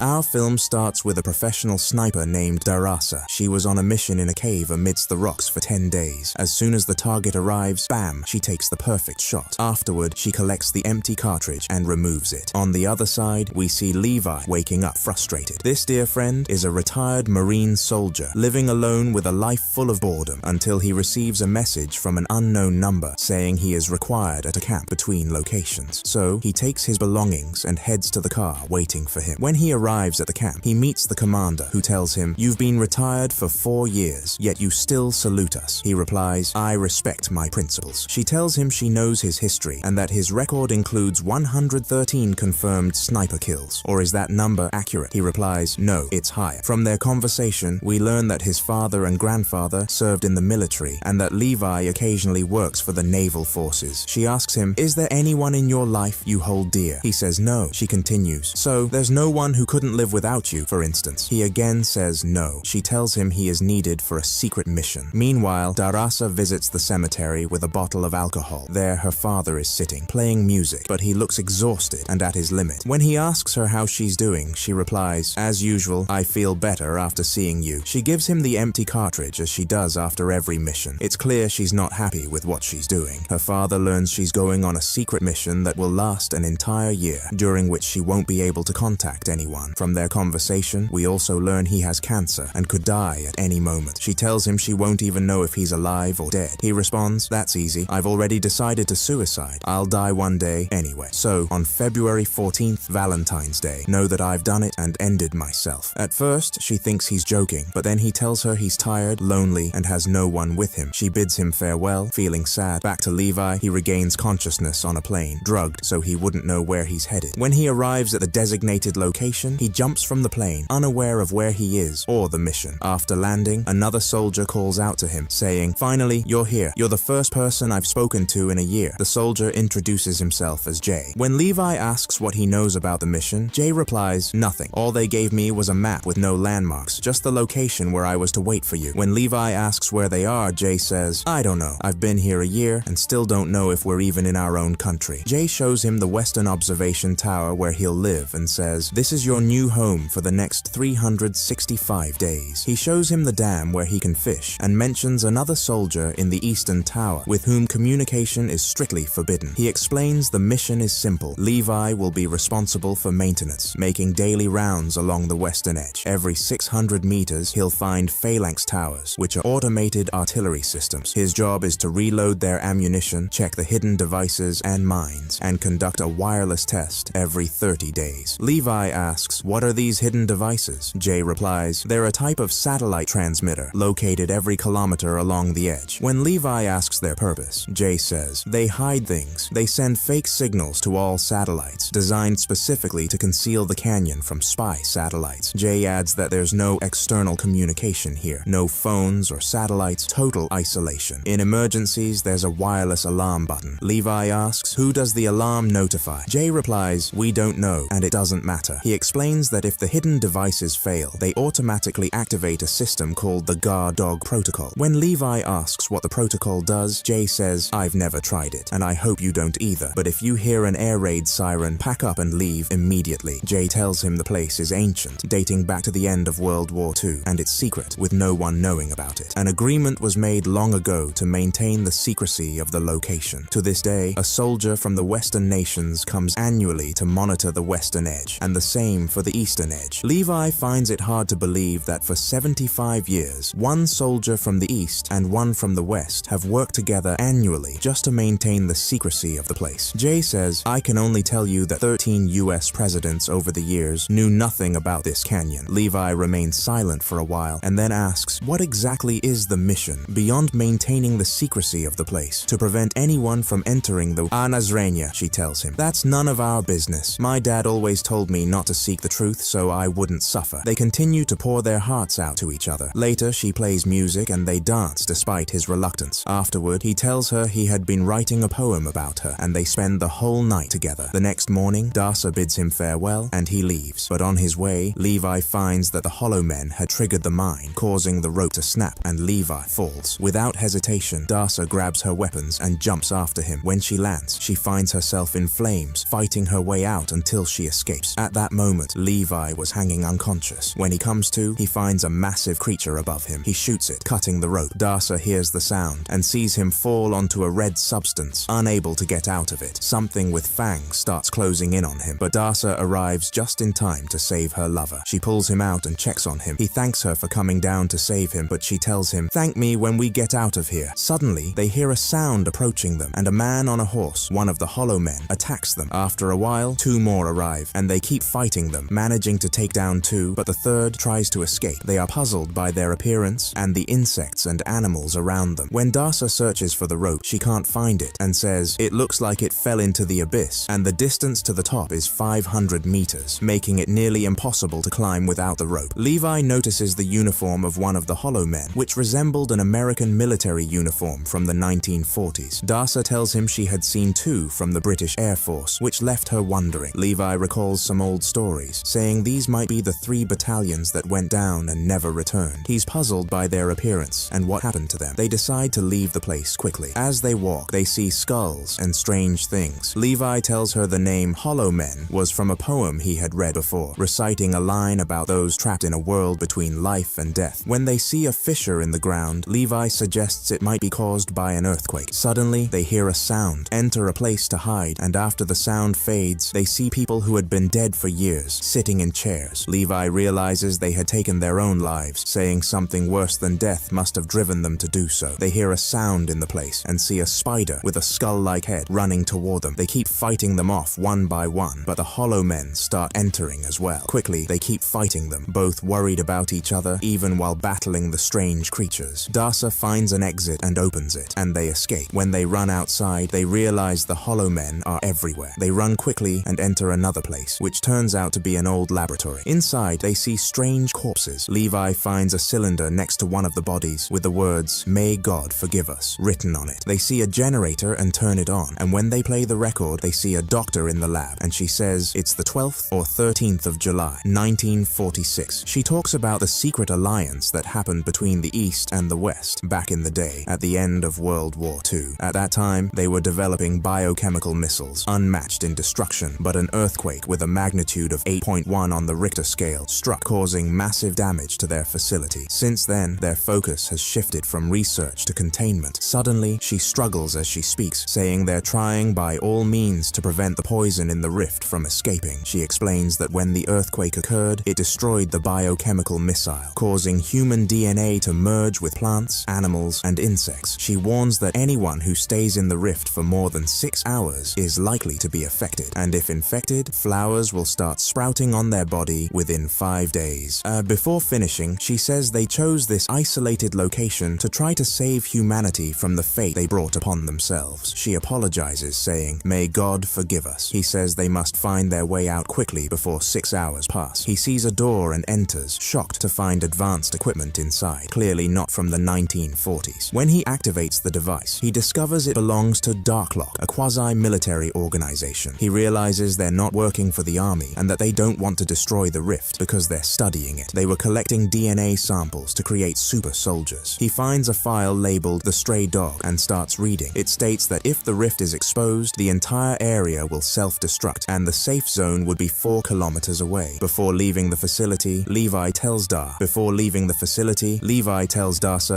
Our film starts with a professional sniper named Darasa. She was on a mission in a cave amidst the rocks for 10 days. As soon as the target arrives, bam, she takes the perfect shot. Afterward, she collects the empty cartridge and removes it. On the other side, we see Levi waking up frustrated. This dear friend is a retired Marine soldier, living alone with a life full of boredom until he receives a message from an unknown number saying he is required at a camp between locations. So, he takes his belongings and heads to the car waiting for him. When he arrives at the camp, he meets the commander, who tells him, "You've been retired for 4 years, yet you still salute us." He replies, "I respect my principles." She tells him she knows his history and that his record includes 113 confirmed sniper kills. Or is that number accurate? He replies, "No, it's higher." From their conversation, we learn that his father and grandfather served in the military and that Levi occasionally works for the naval forces. She asks him, "Is there anyone in your life you hold dear?" He says no. She continues, "So, there's no one who couldn't live without you, for instance?" He again says no. She tells him he is needed for a secret mission. Meanwhile, Darasa visits the cemetery with a bottle of alcohol. There, her father is sitting, playing music, but he looks exhausted and at his limit. When he asks her how she's doing, she replies, "As usual, I feel better after seeing you." She gives him the empty cartridge as she does after every mission. It's clear she's not happy with what she's doing. Her father learns she's going on a secret mission that will last an entire year, during which she won't be able to contact anyone. From their conversation, we also learn he has cancer and could die at any moment. She tells him she won't even know if he's alive or dead. He responds, "That's easy. I've already decided to suicide. I'll die one day anyway. So, on February 14th, Valentine's Day, know that I've done it and ended myself." At first, she thinks he's joking, but then he tells her he's tired, lonely, and has no one with him. She bids him farewell, feeling sad. Back to Levi, he regains consciousness on a plane, drugged so he wouldn't know where he's headed. When he arrives at the designated location, he jumps from the plane, unaware of where he is or the mission. After landing, another soldier calls out to him, saying, "Finally, you're here. You're the first person I've spoken to in a year." The soldier introduces himself as Jay. When Levi asks what he knows about the mission, Jay replies, "Nothing. All they gave me was a map with no landmarks, just the location where I was to wait for you." When Levi asks where they are, Jay says, "I don't know. I've been here a year and still don't know if we're even in our own country." Jay shows him the Western Observation Tower where he'll live and says, "This is your new home for the next 365 days. He shows him the dam where he can fish and mentions another soldier in the Eastern Tower with whom communication is strictly forbidden. He explains the mission is simple. Levi will be responsible for maintenance, making daily rounds along the western edge. Every 600 meters, he'll find phalanx towers, which are automated artillery systems. His job is to reload their ammunition, check the hidden devices and mines, and conduct a wireless test every 30 days. Levi asks, "What are these hidden devices?" Jay replies, "They're a type of satellite transmitter located every kilometer along the edge." When Levi asks their purpose, Jay says, "They hide things. They send fake signals to all satellites, designed specifically to conceal the canyon from spy satellites." Jay adds that there's no external communication here, no phones or satellites, total isolation. In emergencies, there's a wireless alarm button. Levi asks, "Who does the alarm notify?" Jay replies, "We don't know, and it doesn't matter." He explains that if the hidden devices fail, they automatically activate a system called the guard dog protocol. When Levi asks what the protocol does, Jay says, "I've never tried it, and I hope you don't either. But if you hear an air raid siren, pack up and leave immediately." Jay tells him the place is ancient, dating back to the end of World War II, and it's secret, with no one knowing about it. An agreement was made long ago to maintain the secrecy of the location. To this day, a soldier from the Western nations comes annually to monitor the Western Edge, and the same for the Eastern Edge. Levi finds it hard to believe that for 75 years, one soldier from the East and one from the West have worked together annually just to maintain the secrecy of the place. Jay says, "I can only tell you that 13 US presidents over the years knew nothing about this canyon." Levi remains silent for a while and then asks, "What exactly is the mission, beyond maintaining the secrecy of the place, to prevent anyone from entering the Nazrania?" She tells him, "That's none of our business. My dad always told me not to seek the truth so I wouldn't suffer." They continue to pour their hearts out to each other. Later, she plays music and they dance despite his reluctance. Afterward, he tells her he had been writing a poem about her, and they spend the whole night together. The next morning, Darsa bids him farewell and he leaves. But on his way, Levi finds that the Hollow Men had triggered the mine, causing the rope to snap, and Levi falls. Without hesitation, Darsa grabs her weapons and jumps after him. When she lands, she finds herself in flames, fighting her way out until she escapes. At that moment, out, Levi was hanging unconscious. When he comes to, he finds a massive creature above him. He shoots it, cutting the rope. Darcy hears the sound and sees him fall onto a red substance, unable to get out of it. Something with fangs starts closing in on him, but Darcy arrives just in time to save her lover. She pulls him out and checks on him. He thanks her for coming down to save him, but she tells him, "Thank me when we get out of here." Suddenly, they hear a sound approaching them, and a man on a horse, one of the Hollow Men, attacks them. After a while, two more arrive, and they keep fighting them, managing to take down two, but the third tries to escape. They are puzzled by their appearance and the insects and animals around them. When Darcy searches for the rope, she can't find it, and says, "It looks like it fell into the abyss, and the distance to the top is 500 meters, making it nearly impossible to climb without the rope." Levi notices the uniform of one of the Hollow Men, which resembled an American military uniform from the 1940s. Darcy tells him she had seen two from the British Air Force, which left her wondering. Levi recalls some old stories, saying these might be the 3 battalions that went down and never returned. He's puzzled by their appearance and what happened to them. They decide to leave the place quickly. As they walk, they see skulls and strange things. Levi tells her the name Hollow Men was from a poem he had read before, reciting a line about those trapped in a world between life and death. When they see a fissure in the ground, Levi suggests it might be caused by an earthquake. Suddenly, they hear a sound, enter a place to hide, and after the sound fades, they see people who had been dead for years, sitting in chairs. Levi realizes they had taken their own lives, saying something worse than death must have driven them to do so. They hear a sound in the place and see a spider with a skull-like head running toward them. They keep fighting them off one by one, but the Hollow Men start entering as well. Quickly, they keep fighting them, both worried about each other, even while battling the strange creatures. Darcy finds an exit and opens it, and they escape. When they run outside, they realize the Hollow Men are everywhere. They run quickly and enter another place, which turns out to be an old laboratory. Inside, they see strange corpses. Levi finds a cylinder next to one of the bodies with the words, "May God forgive us," written on it. They see a generator and turn it on, and when they play the record, they see a doctor in the lab, and she says it's the 12th or 13th of July, 1946. She talks about the secret alliance that happened between the East and the West back in the day, at the end of World War II. At that time, they were developing biochemical missiles, unmatched in destruction, but an earthquake with a magnitude of 8.1 on the Richter scale struck, causing massive damage to their facility. Since then, their focus has shifted from research to containment. Suddenly, she struggles as she speaks, saying they're trying by all means to prevent the poison in the rift from escaping. She explains that when the earthquake occurred, it destroyed the biochemical missile, causing human DNA to merge with plants, animals, and insects. She warns that anyone who stays in the rift for more than 6 hours is likely to be affected, and if infected, flowers will start sprouting on their body within 5 days. Before finishing, she says they chose this isolated location to try to save humanity from the fate they brought upon themselves. She apologizes, saying, "May God forgive us." He says they must find their way out quickly before 6 hours pass. He sees a door and enters, shocked to find advanced equipment inside, clearly not from the 1940s. When he activates the device, he discovers it belongs to Darklock, a quasi-military organization. He realizes they're not working for the army and that they don't want to destroy the rift because they're studying it. They were collecting DNA samples to create super soldiers. He finds a file labeled The Stray Dog and starts reading. It states that if the rift is exposed, the entire area will self-destruct and the safe zone would be 4 kilometers away. Before leaving the facility, Levi tells Darcy,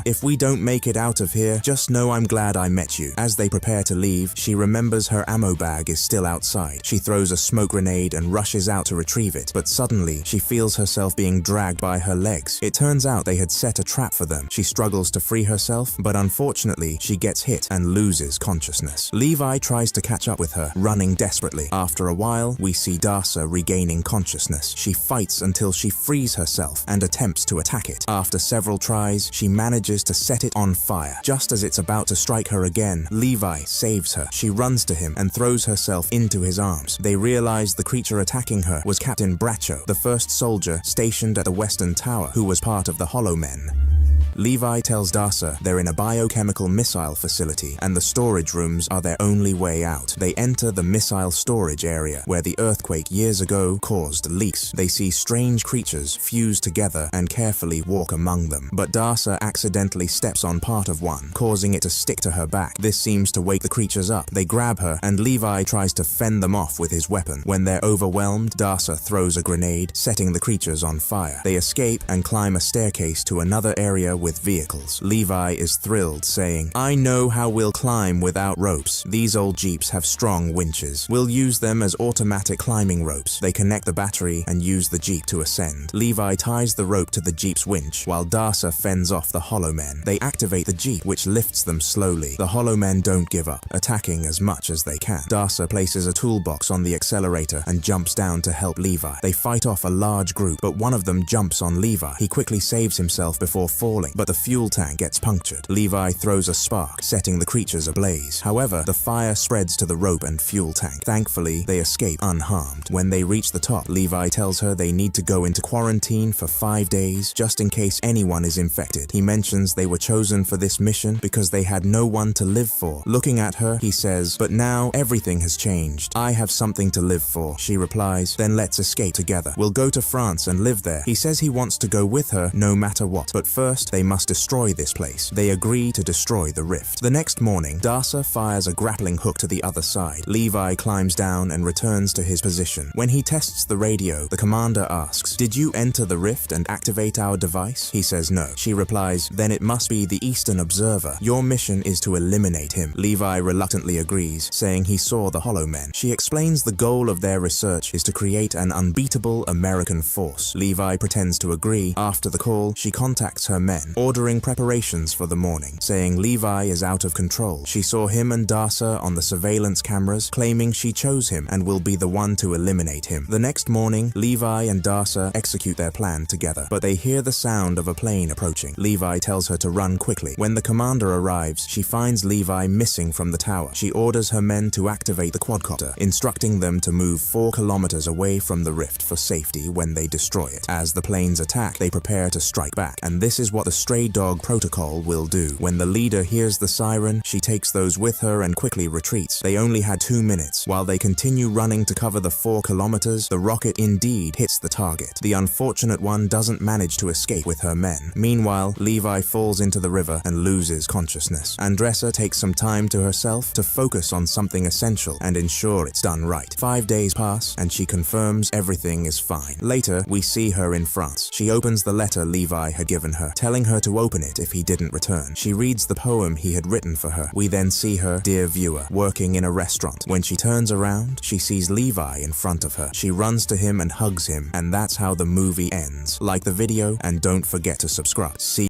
"If we don't make it out of here, just know I'm glad I met you." As they prepare to leave, she remembers her ammo bag is still outside. She throws a smoke grenade and rushes out to retrieve it, but suddenly she feels herself being dragged by her legs. It turns out they had set a trap for them. She struggles to free herself, but unfortunately she gets hit and loses consciousness. Levi tries to catch up with her, running desperately. After a while, we see Darcy regaining consciousness. She fights until she frees herself and attempts to attack it. After several tries, she manages to set it on fire. Just as it's about to strike her again, Levi saves her. She runs to him and throws herself into his arms. They realize the creature attacking her was Captain Bracho, the first soldier stationed at the Western Tower, who was part of the Hollow Men. Levi tells Darcy they're in a biochemical missile facility and the storage rooms are their only way out. They enter the missile storage area where the earthquake years ago caused leaks. They see strange creatures fuse together and carefully walk among them. But Darcy accidentally steps on part of one, causing it to stick to her back. This seems to wake the creatures up. They grab her and Levi tries to fend them off with his weapon. When they're overwhelmed, Darcy throws a grenade, setting the creatures on fire. They escape and climb a staircase to another area with vehicles. Levi is thrilled, saying, "I know how we'll climb without ropes. These old jeeps have strong winches. We'll use them as automatic climbing ropes." They connect the battery and use the jeep to ascend. Levi ties the rope to the jeep's winch, while Darcy fends off the Hollow Men. They activate the jeep, which lifts them slowly. The Hollow Men don't give up, attacking as much as they can. Darcy places a toolbox on the accelerator and jumps down to help Levi. They fight off a large group, but one of them jumps on Levi. He quickly saves himself before falling, but the fuel tank gets punctured. Levi throws a spark, setting the creatures ablaze. However, the fire spreads to the rope and fuel tank. Thankfully, they escape unharmed. When they reach the top, Levi tells her they need to go into quarantine for 5 days, just in case anyone is infected. He mentions they were chosen for this mission because they had no one to live for. Looking at her, he says, "But now everything has changed. I have something to live for." She replies, "Then let's escape together. We'll go to France and live there." He says he wants to go with her no matter what, but first they must destroy this place. They agree to destroy the rift. The next morning, Darcy fires a grappling hook to the other side. Levi climbs down and returns to his position. When he tests the radio, the commander asks, "Did you enter the rift and activate our device?" He says no. She replies, "Then it must be the Eastern Observer. Your mission is to eliminate him." Levi reluctantly agrees, saying he saw the Hollow Men. She explains the goal of their research is to create an unbeatable American force. Levi pretends to agree. After the call, she contacts her men, ordering preparations for the morning, saying Levi is out of control. She saw him and Darcy on the surveillance cameras, claiming she chose him and will be the one to eliminate him. The next morning, Levi and Darcy execute their plan together, but they hear the sound of a plane approaching. Levi tells her to run quickly. When the commander arrives, she finds Levi missing from the tower. She orders her men to activate the quadcopter, instructing them to move 4 kilometers away from the rift for safety when they destroy it. As the planes attack, they prepare to strike back, and this is what the Stray Dog Protocol will do. When the leader hears the siren, she takes those with her and quickly retreats. They only had 2 minutes. While they continue running to cover the 4 kilometers, the rocket indeed hits the target. The unfortunate one doesn't manage to escape with her men. Meanwhile, Levi falls into the river and loses consciousness. Andressa takes some time to herself to focus on something essential and ensure it's done right. 5 days pass, and she confirms everything is fine. Later, we see her in France. She opens the letter Levi had given her, telling her to open it if he didn't return. She reads the poem he had written for her. We then see her, dear viewer, working in a restaurant. When she turns around, she sees Levi in front of her. She runs to him and hugs him, and that's how the movie ends. Like the video, and don't forget to subscribe. See